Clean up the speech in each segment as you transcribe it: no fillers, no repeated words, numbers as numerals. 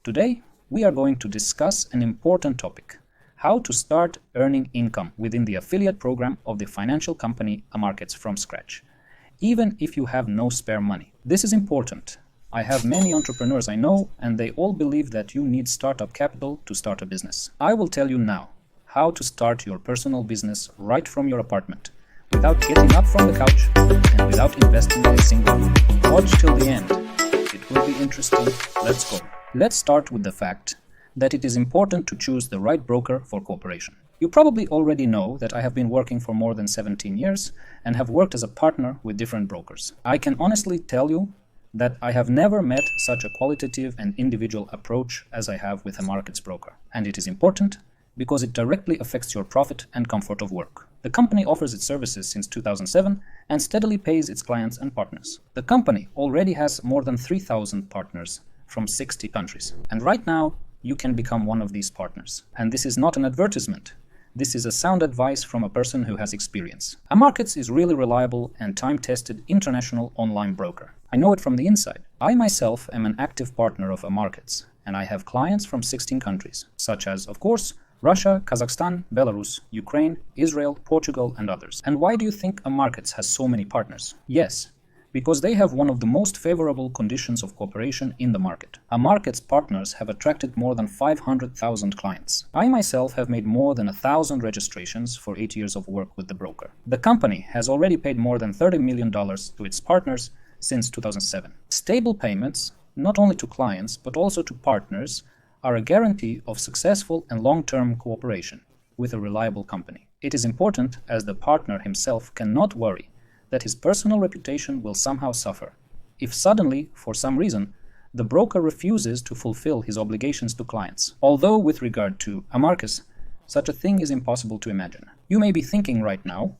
Today, we are going to discuss an important topic: how to start earning income within the affiliate program of the financial company AMarkets from scratch, even if you have no spare money. This is important. I have many entrepreneurs I know, and they all believe that you need startup capital to start a business. I will tell you now how to start your personal business right from your apartment, without getting up from the couch and without investing in a single rupee. Watch till the end. It will be interesting. Let's go. Let's start with the fact that it is important to choose the right broker for cooperation. You probably already know that I have been working for more than 17 years and have worked as a partner with different brokers. I can honestly tell you that I have never met such a qualitative and individual approach as I have with a markets broker. And it is important because it directly affects your profit and comfort of work. The company offers its services since 2007 and steadily pays its clients and partners. The company already has more than 3,000 partners from 60 countries. And right now, you can become one of these partners. And this is not an advertisement. This is a sound advice from a person who has experience. AMarkets is really reliable and time-tested international online broker. I know it from the inside. I myself am an active partner of AMarkets, and I have clients from 16 countries, such as, of course, Russia, Kazakhstan, Belarus, Ukraine, Israel, Portugal, and others. And why do you think AMarkets has so many partners? Yes, because they have one of the most favorable conditions of cooperation in the market. AMarkets partners have attracted more than 500,000 clients. I myself have made more than 1,000 registrations for 8 years of work with the broker. The company has already paid more than $30 million to its partners since 2007. Stable payments, not only to clients but also to partners, are a guarantee of successful and long-term cooperation with a reliable company. It is important as the partner himself cannot worry that his personal reputation will somehow suffer if suddenly, for some reason, the broker refuses to fulfill his obligations to clients. Although with regard to AMarkets, such a thing is impossible to imagine. You may be thinking right now,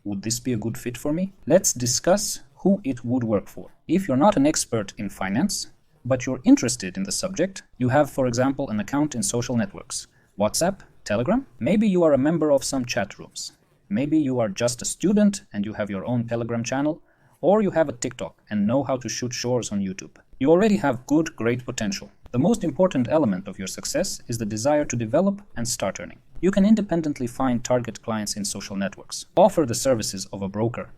would this be a good fit for me? Let's discuss who it would work for. If you're not an expert in finance, but you're interested in the subject, you have, for example, an account in social networks, WhatsApp, Telegram. Maybe you are a member of some chat rooms. Maybe you are just a student and you have your own Telegram channel, or you have a TikTok and know how to shoot shorts on YouTube. You already have great potential. The most important element of your success is the desire to develop and start earning. You can independently find target clients in social networks, offer the services of a broker,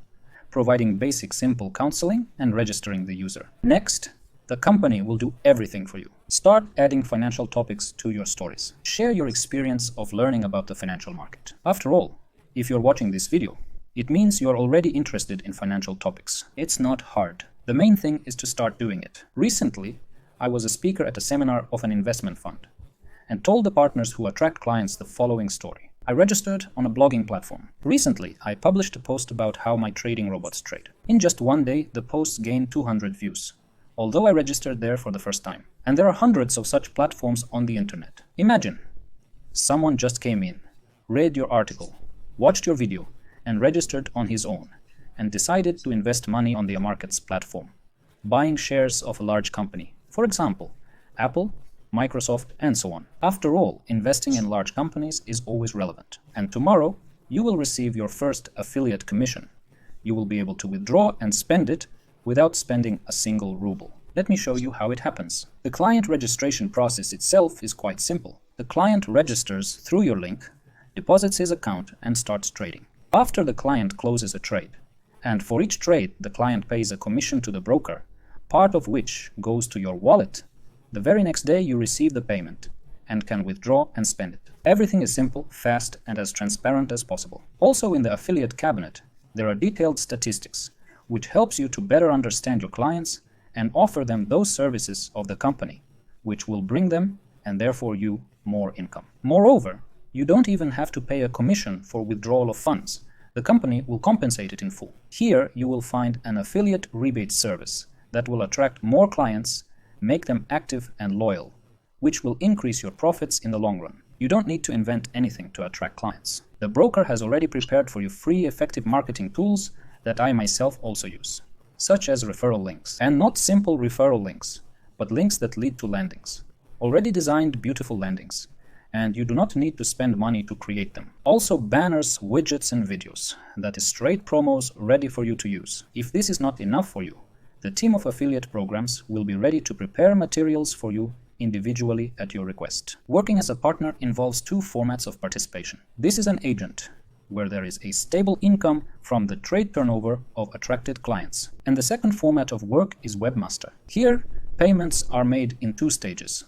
providing basic simple counseling and registering the user. Next, the company will do everything for you. Start adding financial topics to your stories. Share your experience of learning about the financial market. After all, if you're watching this video, it means you're already interested in financial topics. It's not hard. The main thing is to start doing it. Recently, I was a speaker at a seminar of an investment fund and told the partners who attract clients the following story. I registered on a blogging platform. Recently, I published a post about how my trading robots trade. In just one day, the post gained 200 views, although I registered there for the first time. And there are hundreds of such platforms on the internet. Imagine, someone just came in, read your article, watched your video, and registered on his own, and decided to invest money on the AMarkets platform, buying shares of a large company, for example, Apple, Microsoft, and so on. After all, investing in large companies is always relevant. And tomorrow, you will receive your first affiliate commission. You will be able to withdraw and spend it without spending a single ruble. Let me show you how it happens. The client registration process itself is quite simple. The client registers through your link, deposits his account, and starts trading. After the client closes a trade, and for each trade the client pays a commission to the broker, part of which goes to your wallet, the very next day you receive the payment and can withdraw and spend it. Everything is simple, fast, and as transparent as possible. Also in the affiliate cabinet, there are detailed statistics, which helps you to better understand your clients and offer them those services of the company, which will bring them, and therefore you, more income. Moreover, you don't even have to pay a commission for withdrawal of funds. The company will compensate it in full. Here you will find an affiliate rebate service that will attract more clients, make them active and loyal, which will increase your profits in the long run. You don't need to invent anything to attract clients. The broker has already prepared for you free effective marketing tools that I myself also use, such as referral links. And not simple referral links, but links that lead to landings. Already designed beautiful landings, and you do not need to spend money to create them. Also banners, widgets, and videos. That is straight promos ready for you to use. If this is not enough for you, the team of affiliate programs will be ready to prepare materials for you individually at your request. Working as a partner involves two formats of participation. This is an agent, where there is a stable income from the trade turnover of attracted clients. And the second format of work is webmaster. Here, payments are made in two stages: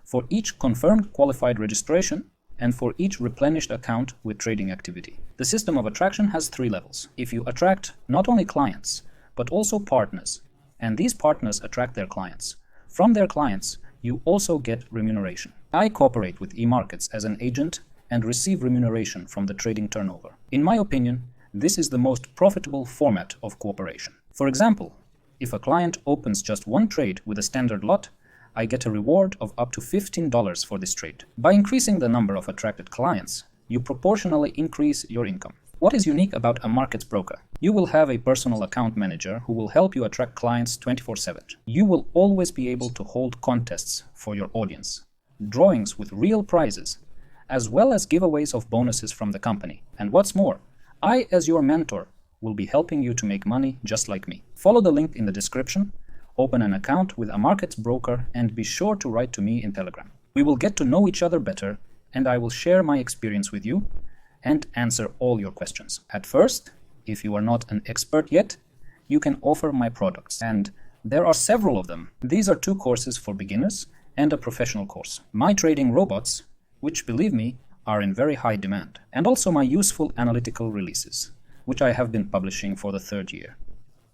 for each confirmed qualified registration and for each replenished account with trading activity. The system of attraction has three levels. If you attract not only clients, but also partners, and these partners attract their clients, from their clients, you also get remuneration. I cooperate with AMarkets as an agent and receive remuneration from the trading turnover. In my opinion, this is the most profitable format of cooperation. For example, if a client opens just one trade with a standard lot, I get a reward of up to $15 for this trade. By increasing the number of attracted clients, you proportionally increase your income. What is unique about a AMarkets broker? You will have a personal account manager who will help you attract clients 24/7. You will always be able to hold contests for your audience, drawings with real prizes, as well as giveaways of bonuses from the company. And what's more, I, as your mentor, will be helping you to make money just like me. Follow the link in the description, open an account with a AMarkets broker, and be sure to write to me in Telegram. We will get to know each other better, and I will share my experience with you and answer all your questions. At first, if you are not an expert yet, you can offer my products, and there are several of them. These are two courses for beginners and a professional course. My trading robots, which, believe me, are in very high demand, and also my useful analytical releases, which I have been publishing for the third year,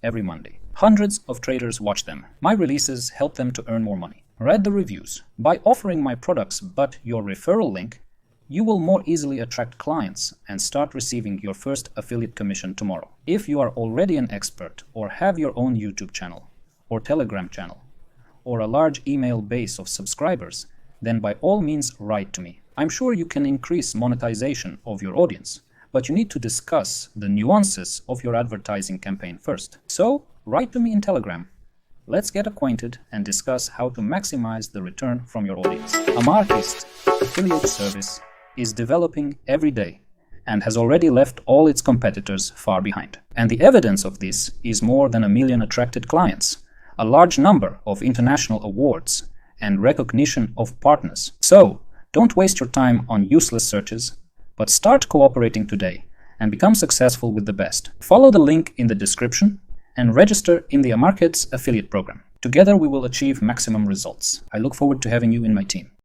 every Monday. Hundreds of traders watch them. My releases help them to earn more money. Read the reviews. By offering my products but your referral link, you will more easily attract clients and start receiving your first affiliate commission tomorrow. If you are already an expert or have your own YouTube channel or Telegram channel or a large email base of subscribers, then by all means write to me. I'm sure you can increase monetization of your audience, but you need to discuss the nuances of your advertising campaign first. So write to me in Telegram. Let's get acquainted and discuss how to maximize the return from your audience. AMarkets affiliate service is developing every day and has already left all its competitors far behind. And the evidence of this is more than 1 million attracted clients, a large number of international awards, and recognition of partners. So, don't waste your time on useless searches, but start cooperating today and become successful with the best. Follow the link in the description and register in the AMarkets affiliate program. Together we will achieve maximum results. I look forward to having you in my team.